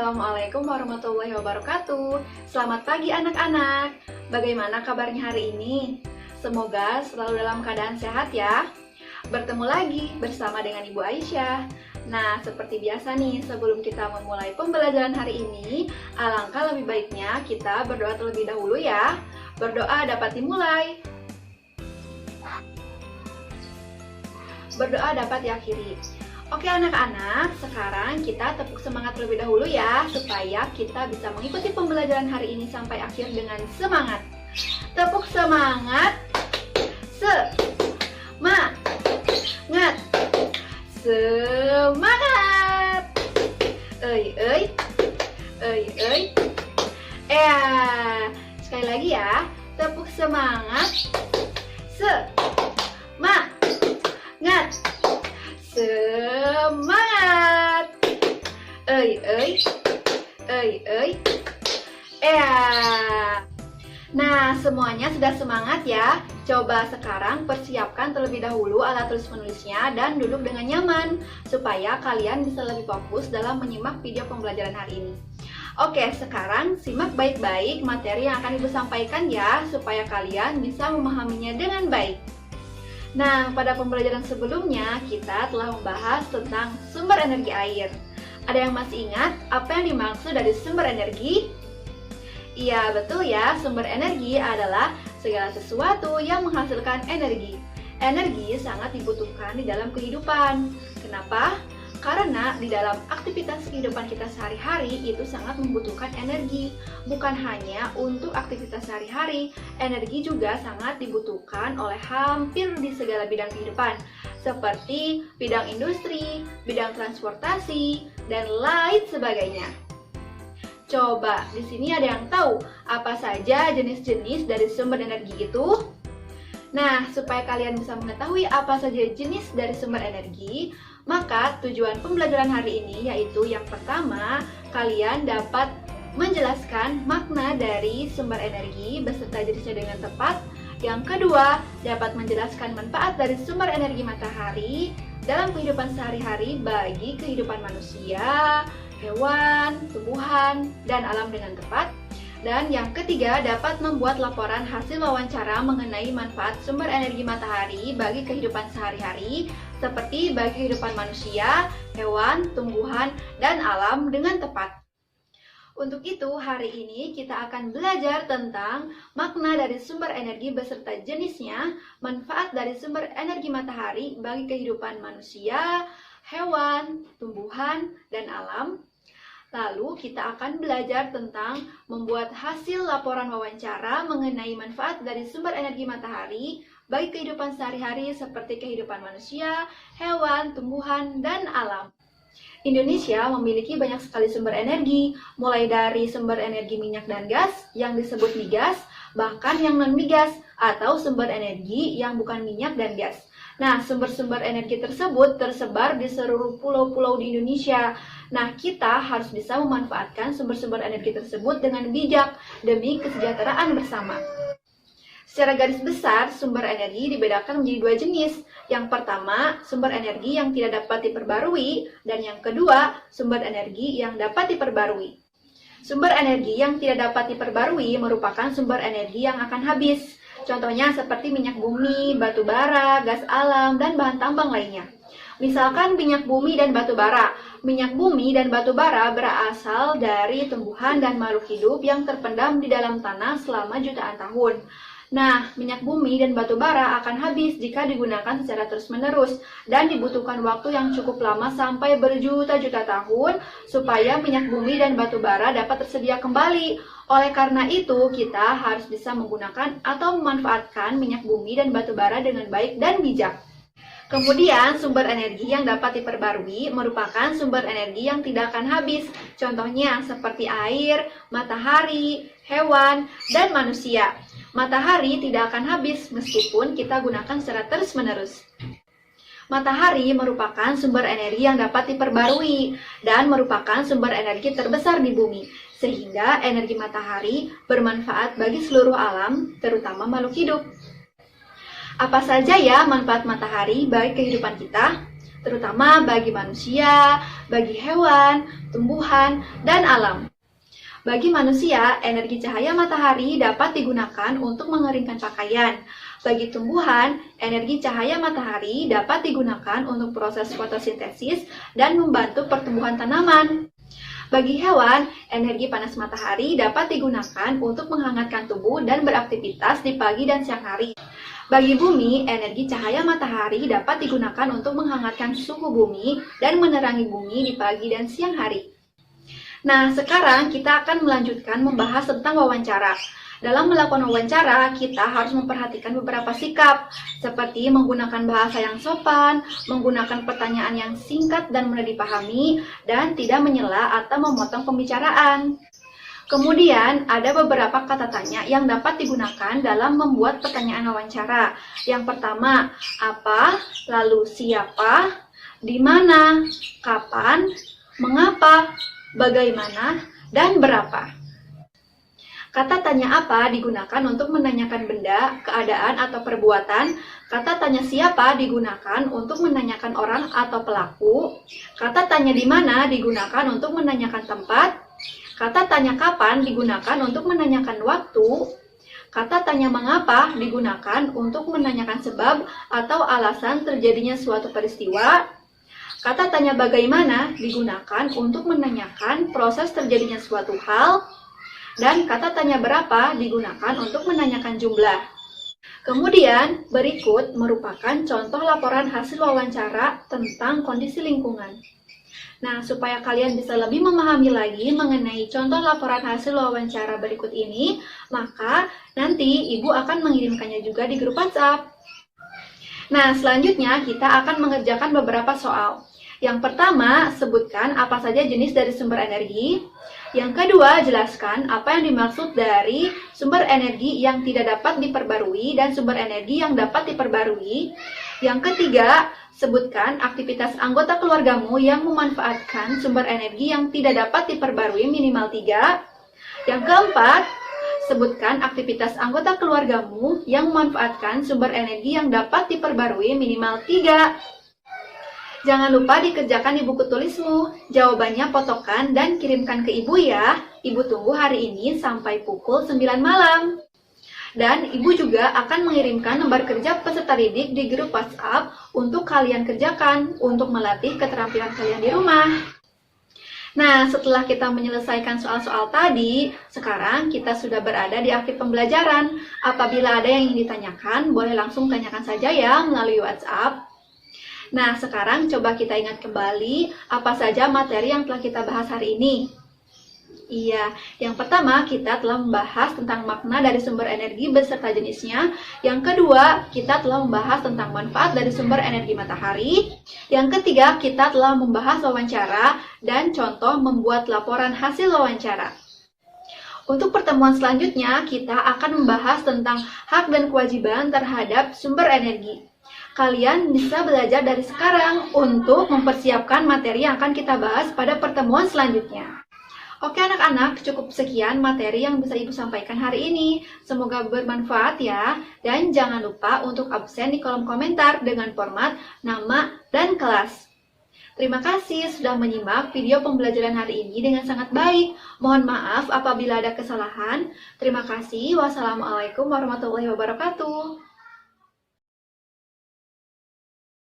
Assalamualaikum warahmatullahi wabarakatuh. Selamat pagi anak-anak. Bagaimana kabarnya hari ini? Semoga selalu dalam keadaan sehat ya. Bertemu lagi bersama dengan Ibu Aisyah. Nah, seperti biasa nih, sebelum kita memulai pembelajaran hari ini, alangkah lebih baiknya kita berdoa terlebih dahulu ya. Berdoa dapat dimulai. Berdoa dapat diakhiri. Oke anak-anak, sekarang kita tepuk semangat terlebih dahulu ya, supaya kita bisa mengikuti pembelajaran hari ini sampai akhir dengan semangat. Tepuk semangat. Semangat. Semangat. Euy. Sekali lagi ya, tepuk semangat. Semangat. Semangat. Nah, semuanya sudah semangat ya. Coba sekarang persiapkan terlebih dahulu alat tulis menulisnya dan duduk dengan nyaman supaya kalian bisa lebih fokus dalam menyimak video pembelajaran hari ini. Oke, sekarang simak baik-baik materi yang akan Ibu sampaikan ya, supaya kalian bisa memahaminya dengan baik. Nah, pada pembelajaran sebelumnya kita telah membahas tentang sumber energi air. Ada yang masih ingat apa yang dimaksud dari sumber energi? Iya, betul ya, sumber energi adalah segala sesuatu yang menghasilkan energi. Energi sangat dibutuhkan di dalam kehidupan. Kenapa? Karena di dalam aktivitas kehidupan kita sehari-hari itu sangat membutuhkan energi. Bukan hanya untuk aktivitas sehari-hari, energi juga sangat dibutuhkan oleh hampir di segala bidang kehidupan, seperti bidang industri, bidang transportasi, dan lain sebagainya. Coba, di sini ada yang tahu apa saja jenis-jenis dari sumber energi itu? Nah, supaya kalian bisa mengetahui apa saja jenis dari sumber energi, maka tujuan pembelajaran hari ini yaitu yang pertama, kalian dapat menjelaskan makna dari sumber energi beserta jenisnya dengan tepat. Yang kedua, dapat menjelaskan manfaat dari sumber energi matahari dalam kehidupan sehari-hari bagi kehidupan manusia, hewan, tumbuhan, dan alam dengan tepat. Dan yang ketiga, dapat membuat laporan hasil wawancara mengenai manfaat sumber energi matahari bagi kehidupan sehari-hari, seperti bagi kehidupan manusia, hewan, tumbuhan, dan alam dengan tepat. Untuk itu, hari ini kita akan belajar tentang makna dari sumber energi beserta jenisnya, manfaat dari sumber energi matahari bagi kehidupan manusia, hewan, tumbuhan, dan alam. Lalu kita akan belajar tentang membuat hasil laporan wawancara mengenai manfaat dari sumber energi matahari bagi kehidupan sehari-hari seperti kehidupan manusia, hewan, tumbuhan, dan alam. Indonesia memiliki banyak sekali sumber energi, mulai dari sumber energi minyak dan gas yang disebut migas, bahkan yang non-migas atau sumber energi yang bukan minyak dan gas. Nah, sumber-sumber energi tersebut tersebar di seluruh pulau-pulau di Indonesia. Nah, kita harus bisa memanfaatkan sumber-sumber energi tersebut dengan bijak demi kesejahteraan bersama. Secara garis besar, sumber energi dibedakan menjadi dua jenis. Yang pertama, sumber energi yang tidak dapat diperbarui, dan yang kedua, sumber energi yang dapat diperbarui. Sumber energi yang tidak dapat diperbarui merupakan sumber energi yang akan habis. Contohnya seperti minyak bumi, batu bara, gas alam, dan bahan tambang lainnya. Misalkan minyak bumi dan batu bara. Minyak bumi dan batu bara berasal dari tumbuhan dan makhluk hidup yang terpendam di dalam tanah selama jutaan tahun. Nah, minyak bumi dan batu bara akan habis jika digunakan secara terus-menerus dan dibutuhkan waktu yang cukup lama sampai berjuta-juta tahun supaya minyak bumi dan batu bara dapat tersedia kembali. Oleh karena itu, kita harus bisa menggunakan atau memanfaatkan minyak bumi dan batu bara dengan baik dan bijak. Kemudian, sumber energi yang dapat diperbarui merupakan sumber energi yang tidak akan habis. Contohnya seperti air, matahari, hewan, dan manusia. Matahari tidak akan habis meskipun kita gunakan secara terus-menerus. Matahari merupakan sumber energi yang dapat diperbarui dan merupakan sumber energi terbesar di bumi, sehingga energi matahari bermanfaat bagi seluruh alam, terutama makhluk hidup. Apa saja ya manfaat matahari bagi kehidupan kita? terutama bagi manusia, bagi hewan, tumbuhan, dan alam. Bagi manusia, energi cahaya matahari dapat digunakan untuk mengeringkan pakaian. Bagi tumbuhan, energi cahaya matahari dapat digunakan untuk proses fotosintesis dan membantu pertumbuhan tanaman. Bagi hewan, energi panas matahari dapat digunakan untuk menghangatkan tubuh dan beraktivitas di pagi dan siang hari. Bagi bumi, energi cahaya matahari dapat digunakan untuk menghangatkan suhu bumi dan menerangi bumi di pagi dan siang hari. Nah, sekarang kita akan melanjutkan membahas tentang wawancara. Dalam melakukan wawancara, kita harus memperhatikan beberapa sikap, seperti menggunakan bahasa yang sopan, menggunakan pertanyaan yang singkat dan mudah dipahami, dan tidak menyela atau memotong pembicaraan. Kemudian, ada beberapa kata tanya yang dapat digunakan dalam membuat pertanyaan wawancara. Yang pertama, apa, lalu siapa, di mana, kapan, mengapa, bagaimana, dan berapa. Kata tanya apa digunakan untuk menanyakan benda, keadaan, atau perbuatan. Kata tanya siapa digunakan untuk menanyakan orang atau pelaku. Kata tanya di mana digunakan untuk menanyakan tempat. Kata tanya kapan digunakan untuk menanyakan waktu. Kata tanya mengapa digunakan untuk menanyakan sebab atau alasan terjadinya suatu peristiwa. Kata tanya bagaimana digunakan untuk menanyakan proses terjadinya suatu hal. Dan kata tanya berapa digunakan untuk menanyakan jumlah. Kemudian, berikut merupakan contoh laporan hasil wawancara tentang kondisi lingkungan. Nah, supaya kalian bisa lebih memahami lagi mengenai contoh laporan hasil wawancara berikut ini, maka nanti Ibu akan mengirimkannya juga di grup WhatsApp. Nah, selanjutnya kita akan mengerjakan beberapa soal. Yang pertama, sebutkan apa saja jenis dari sumber energi. Yang kedua, jelaskan apa yang dimaksud dari sumber energi yang tidak dapat diperbarui dan sumber energi yang dapat diperbarui. Yang ketiga, sebutkan aktivitas anggota keluargamu yang memanfaatkan sumber energi yang tidak dapat diperbarui minimal 3. Yang keempat, sebutkan aktivitas anggota keluargamu yang memanfaatkan sumber energi yang dapat diperbarui minimal 3. Jangan lupa dikerjakan di buku tulismu. Jawabannya potokan dan kirimkan ke Ibu ya. Ibu tunggu hari ini sampai pukul 9 malam. Dan Ibu juga akan mengirimkan lembar kerja peserta didik di grup WhatsApp untuk kalian kerjakan untuk melatih keterampilan kalian di rumah. Nah, setelah kita menyelesaikan soal-soal tadi, sekarang kita sudah berada di akhir pembelajaran. Apabila ada yang ingin ditanyakan, boleh langsung tanyakan saja ya melalui WhatsApp. Nah, sekarang coba kita ingat kembali apa saja materi yang telah kita bahas hari ini. Iya, yang pertama kita telah membahas tentang makna dari sumber energi beserta jenisnya. Yang kedua, kita telah membahas tentang manfaat dari sumber energi matahari. Yang ketiga, kita telah membahas wawancara dan contoh membuat laporan hasil wawancara. Untuk pertemuan selanjutnya, kita akan membahas tentang hak dan kewajiban terhadap sumber energi. Kalian bisa belajar dari sekarang untuk mempersiapkan materi yang akan kita bahas pada pertemuan selanjutnya. Oke anak-anak, cukup sekian materi yang bisa Ibu sampaikan hari ini. Semoga bermanfaat ya. Dan jangan lupa untuk absen di kolom komentar dengan format nama dan kelas. Terima kasih sudah menyimak video pembelajaran hari ini dengan sangat baik. Mohon maaf apabila ada kesalahan. Terima kasih. Wassalamualaikum warahmatullahi wabarakatuh.